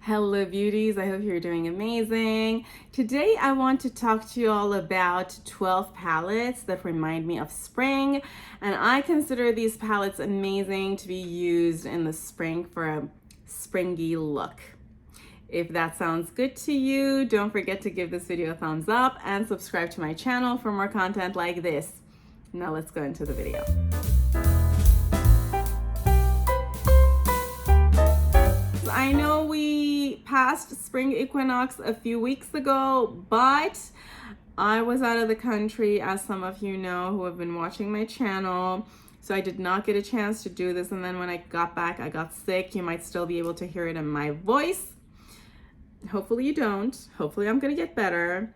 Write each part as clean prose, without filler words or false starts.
Hello beauties, I hope you're doing amazing. Today I want to talk to you all about 12 palettes that remind me of spring, and I consider these palettes amazing to be used in the spring for a springy look. If that sounds good to you, don't forget to give this video a thumbs up and subscribe to my channel for more content like this. Now let's go into the video. I know we passed spring equinox a few weeks ago, but I was out of the country, as some of you know who have been watching my channel. So I did not get a chance to do this. And then when I got back, I got sick. You might still be able to hear it in my voice. Hopefully you don't. Hopefully I'm going to get better.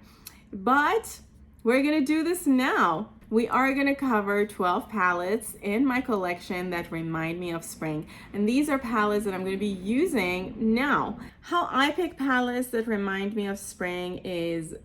But we're going to do this now. We are going to cover 12 palettes in my collection that remind me of spring. And these are palettes that I'm going to be using now. How I pick palettes that remind me of spring is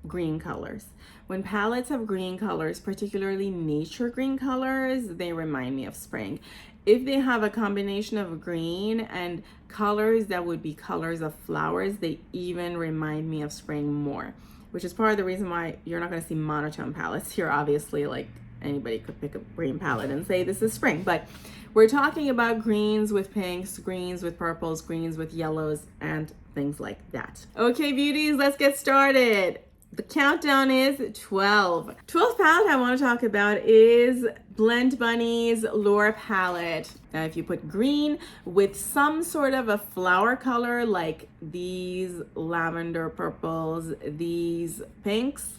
green colors. When palettes have green colors, particularly nature green colors, they remind me of spring. If they have a combination of green and colors that would be colors of flowers, they even remind me of spring more, which is part of the reason why you're not going to see monotone palettes here. Obviously, like, anybody could pick a green palette and say this is spring, but we're talking about greens with pinks, greens with purples, greens with yellows, and things like that. Okay, beauties, let's get started. The countdown is 12. 12th palette I want to talk about is Blend Bunny's Lure palette. Now, if you put green with some sort of a flower color like these lavender purples, these pinks,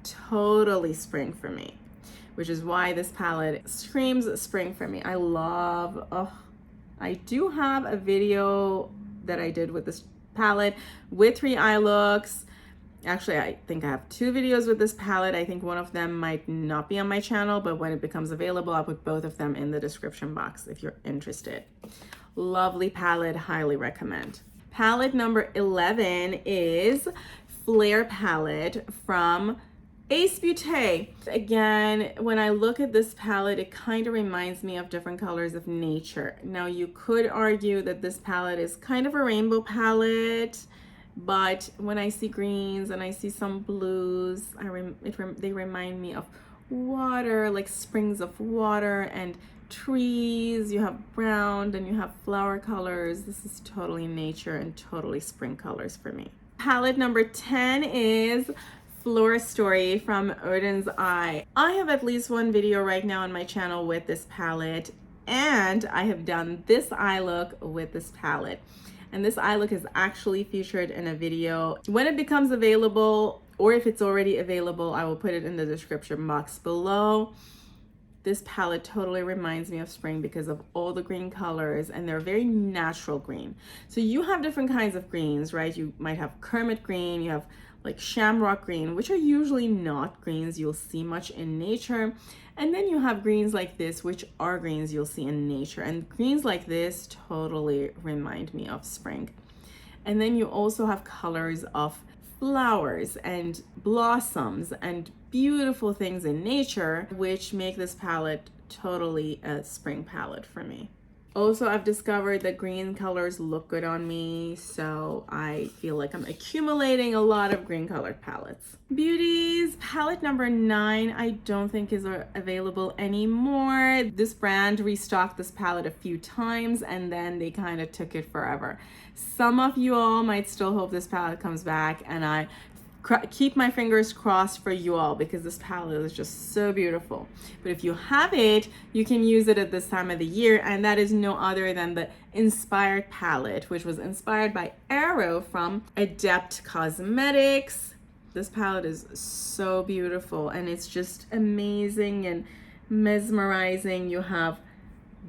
totally spring for me, which is why this palette screams spring for me. I do have a video that I did with this palette with 3 eye looks. Actually, I think I have 2 videos with this palette. I think one of them might not be on my channel, but when it becomes available, I'll put both of them in the description box if you're interested. Lovely palette, highly recommend. Palette number 11 is Flare palette from Ace Beauty. Again, when I look at this palette, it kind of reminds me of different colors of nature. Now, you could argue that this palette is kind of a rainbow palette, but when I see greens and I see some blues, they remind me of water, like springs of water and trees. You have brown and you have flower colors. This is totally nature and totally spring colors for me. Palette number 10 is Flora Story from Odin's Eye. I have at least one video right now on my channel with this palette, and I have done this eye look with this palette. And this eye look is actually featured in a video. When it becomes available, or if it's already available, I will put it in the description box below. This palette totally reminds me of spring because of all the green colors, and they're very natural green. So you have different kinds of greens, right? You might have Kermit green, you have like shamrock green, which are usually not greens you'll see much in nature. And then you have greens like this, which are greens you'll see in nature. And greens like this totally remind me of spring. And then you also have colors of flowers and blossoms and beautiful things in nature, which make this palette totally a spring palette for me. Also, I've discovered that green colors look good on me, so I feel like I'm accumulating a lot of green colored palettes. Beauties, palette number 9, I don't think is available anymore. This brand restocked this palette a few times and then they kind of took it forever. Some of you all might still hope this palette comes back, and I keep my fingers crossed for you all because this palette is just so beautiful. But if you have it, you can use it at this time of the year, and that is no other than the Inspired palette, which was inspired by Arrow from Adept Cosmetics. This palette is so beautiful and it's just amazing and mesmerizing. You have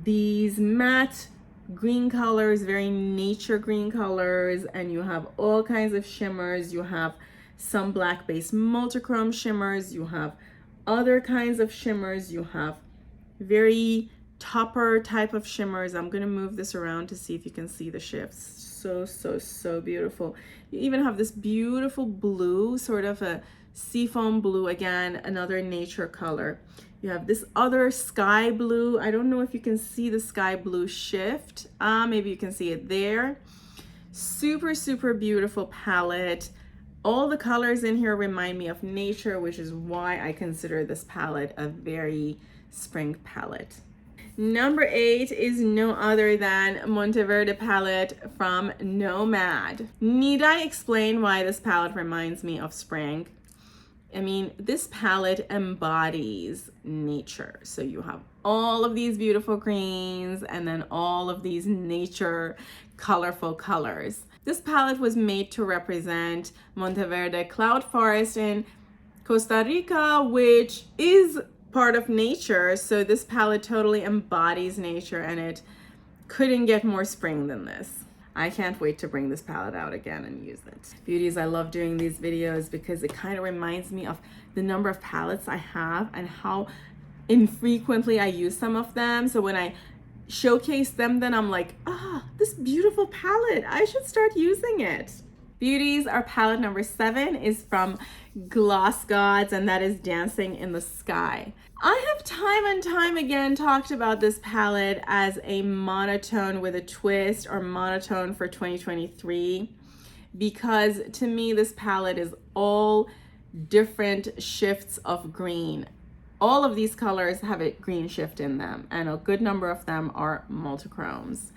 these matte green colors, very nature green colors, and you have all kinds of shimmers. You have some black based multichrome shimmers, you have other kinds of shimmers, you have very topper type of shimmers. I'm gonna move this around to see if you can see the shifts. So beautiful. You even have this beautiful blue, sort of a seafoam blue, again another nature color. You have this other sky blue. I don't know if you can see the sky blue shift. Maybe you can see it there. Super, super beautiful palette. All the colors in here remind me of nature, which is why I consider this palette a very spring palette. Number 8 is no other than Monteverde palette from Nomad. Need I explain why this palette reminds me of spring? I mean, this palette embodies nature. So you have all of these beautiful greens and then all of these nature colorful colors. This palette was made to represent Monteverde cloud forest in Costa Rica, which is part of nature. So this palette totally embodies nature, and it couldn't get more spring than this. I can't wait to bring this palette out again and use it. Beauties, I love doing these videos because it kind of reminds me of the number of palettes I have and how infrequently I use some of them. So when I showcase them, then I'm like, this beautiful palette, I should start using it. Beauties, our palette number 7 is from Gloss Gods, and that is Dancing in the Sky. I have time and time again talked about this palette as a monotone with a twist, or monotone for 2023, because to me this palette is all different shifts of green. All of these colors have a green shift in them, and a good number of them are multichromes.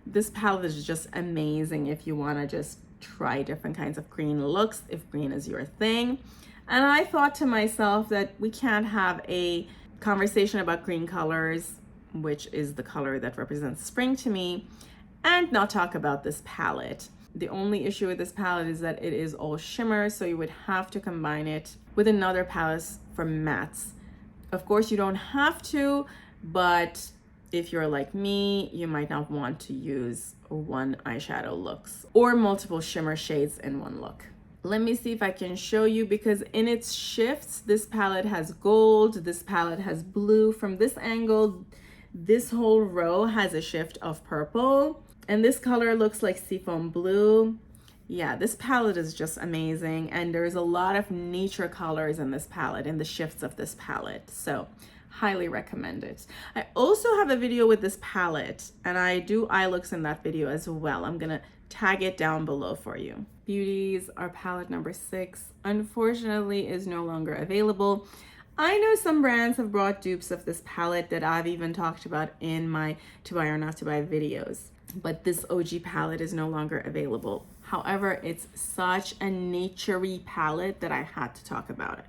This palette is just amazing if you want to just try different kinds of green looks, if green is your thing. And I thought to myself that we can't have a conversation about green colors, which is the color that represents spring to me, and not talk about this palette. The only issue with this palette is that it is all shimmer, so you would have to combine it with another palette for mattes. Of course, you don't have to, but if you're like me, you might not want to use one eyeshadow looks or multiple shimmer shades in one look. Let me see if I can show you, because in its shifts, this palette has gold, this palette has blue. From this angle, this whole row has a shift of purple, and this color looks like seafoam blue. Yeah, this palette is just amazing, and there's a lot of nature colors in this palette, in the shifts of this palette, so highly recommend it. I also have a video with this palette, and I do eye looks in that video as well. I'm gonna tag it down below for you. Beauties, our palette number 6 unfortunately is no longer available. I know some brands have brought dupes of this palette that I've even talked about in my to buy or not to buy videos, but this OG palette is no longer available. However, it's such a naturey palette that I had to talk about it.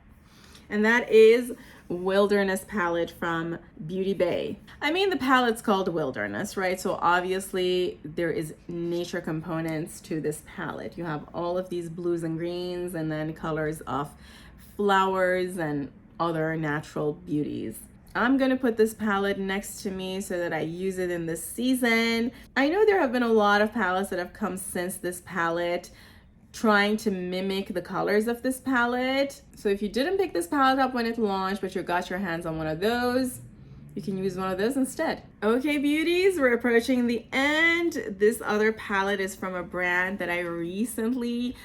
And that is Wilderness palette from Beauty Bay. I mean, the palette's called Wilderness, right? So obviously there is nature components to this palette. You have all of these blues and greens, and then colors of flowers and other natural beauties. I'm gonna put this palette next to me so that I use it in this season. I know there have been a lot of palettes that have come since this palette trying to mimic the colors of this palette. So if you didn't pick this palette up when it launched, but you got your hands on one of those, you can use one of those instead. Okay, beauties, we're approaching the end. This other palette is from a brand that I recently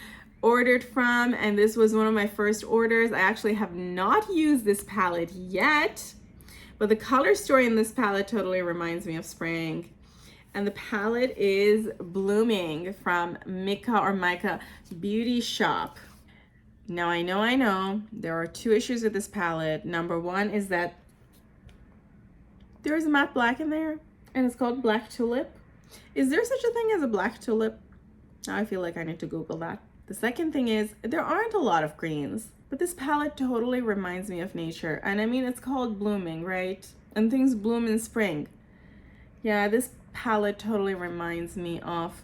ordered from, and this was one of my first orders. I actually have not used this palette yet, but the color story in this palette totally reminds me of spring. And the palette is Blooming from Micah Beauty Shop. Now I know there are 2 issues with this palette. Number 1 is that there is a matte black in there, and it's called Black Tulip. Is there such a thing as a black tulip? Now I feel like I need to Google that. The second thing is there aren't a lot of greens, but this palette totally reminds me of nature. And I mean, it's called Blooming, right? And things bloom in spring. Yeah, this palette totally reminds me of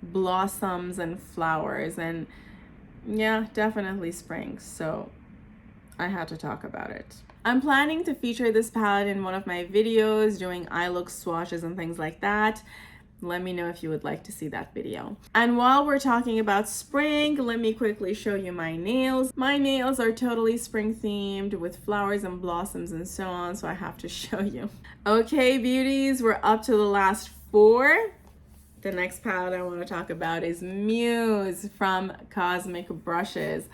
blossoms and flowers, and yeah, definitely spring. So I had to talk about it. I'm planning to feature this palette in one of my videos, doing eye look swatches and things like that. Let me know if you would like to see that video. And while we're talking about spring, let me quickly show you my nails. My nails are totally spring themed with flowers and blossoms and so on, so I have to show you. Okay, beauties, we're up to the last 4. The next palette I want to talk about is Muse from Cosmic Brushes.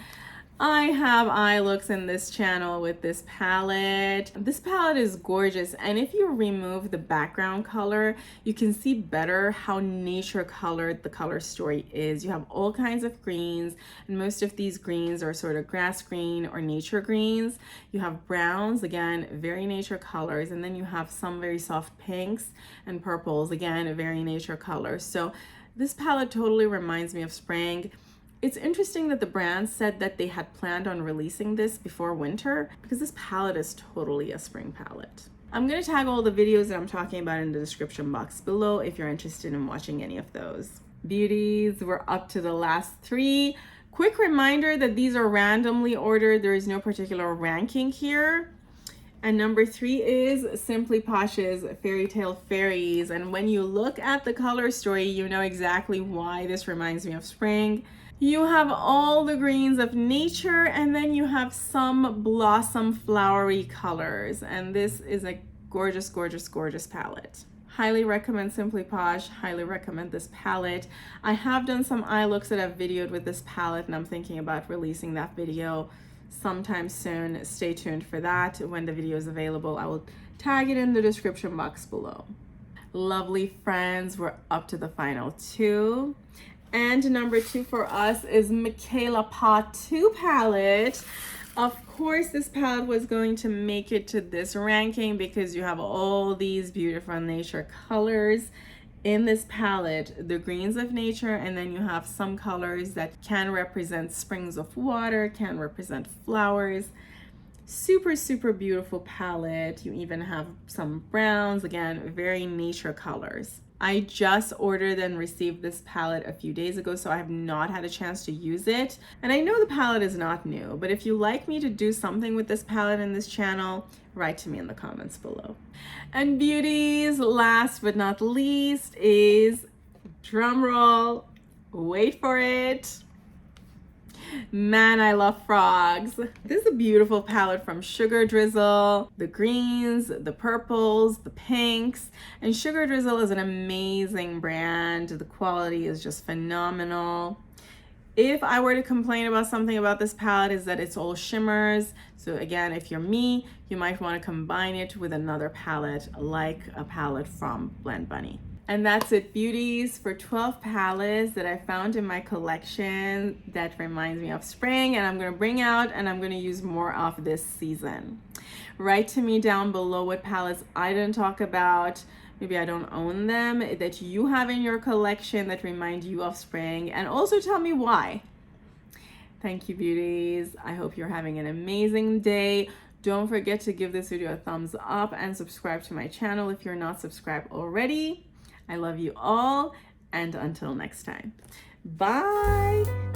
I have eye looks in this channel with this palette. This palette is gorgeous, and if you remove the background color, you can see better how nature colored the color story is. You have all kinds of greens, and most of these greens are sort of grass green or nature greens. You have browns, again, very nature colors, and then you have some very soft pinks and purples, again, very nature colors. So this palette totally reminds me of spring. It's interesting that the brand said that they had planned on releasing this before winter, because this palette is totally a spring palette. I'm going to tag all the videos that I'm talking about in the description box below if you're interested in watching any of those. Beauties, we're up to the last 3. Quick reminder that these are randomly ordered. There is no particular ranking here. And number 3 is Simply Posh's Fairy Tale Fairies. And when you look at the color story, you know exactly why this reminds me of spring. You have all the greens of nature, and then you have some blossom flowery colors. And this is a gorgeous, gorgeous, gorgeous palette. Highly recommend Simply Posh, highly recommend this palette. I have done some eye looks that I've videoed with this palette, and I'm thinking about releasing that video sometime soon. Stay tuned for that. When the video is available, I will tag it in the description box below. Lovely friends, we're up to the final 2. And number 2 for us is Michaela Pot 2 palette. Of course, this palette was going to make it to this ranking because you have all these beautiful nature colors in this palette, the greens of nature, and then you have some colors that can represent springs of water, can represent flowers. Super, super beautiful palette. You even have some browns, again, very nature colors. I just ordered and received this palette a few days ago, so I have not had a chance to use it. And I know the palette is not new, but if you like me to do something with this palette in this channel, write to me in the comments below. And beauties, last but not least, is, drumroll, wait for it, man, I love frogs. This is a beautiful palette from Sugar Drizzle. The greens, the purples, the pinks. And Sugar Drizzle is an amazing brand. The quality is just phenomenal. If I were to complain about something about this palette, is that it's all shimmers. So again, if you're me, you might want to combine it with another palette, like a palette from Blend Bunny. And that's it, beauties, for 12 palettes that I found in my collection that reminds me of spring, and I'm going to bring out and I'm going to use more of this season. Write to me down below what palettes I didn't talk about, maybe I don't own them, that you have in your collection that remind you of spring, and also tell me why. Thank you, beauties. I hope you're having an amazing day. Don't forget to give this video a thumbs up and subscribe to my channel if you're not subscribed already. I love you all, and until next time, bye.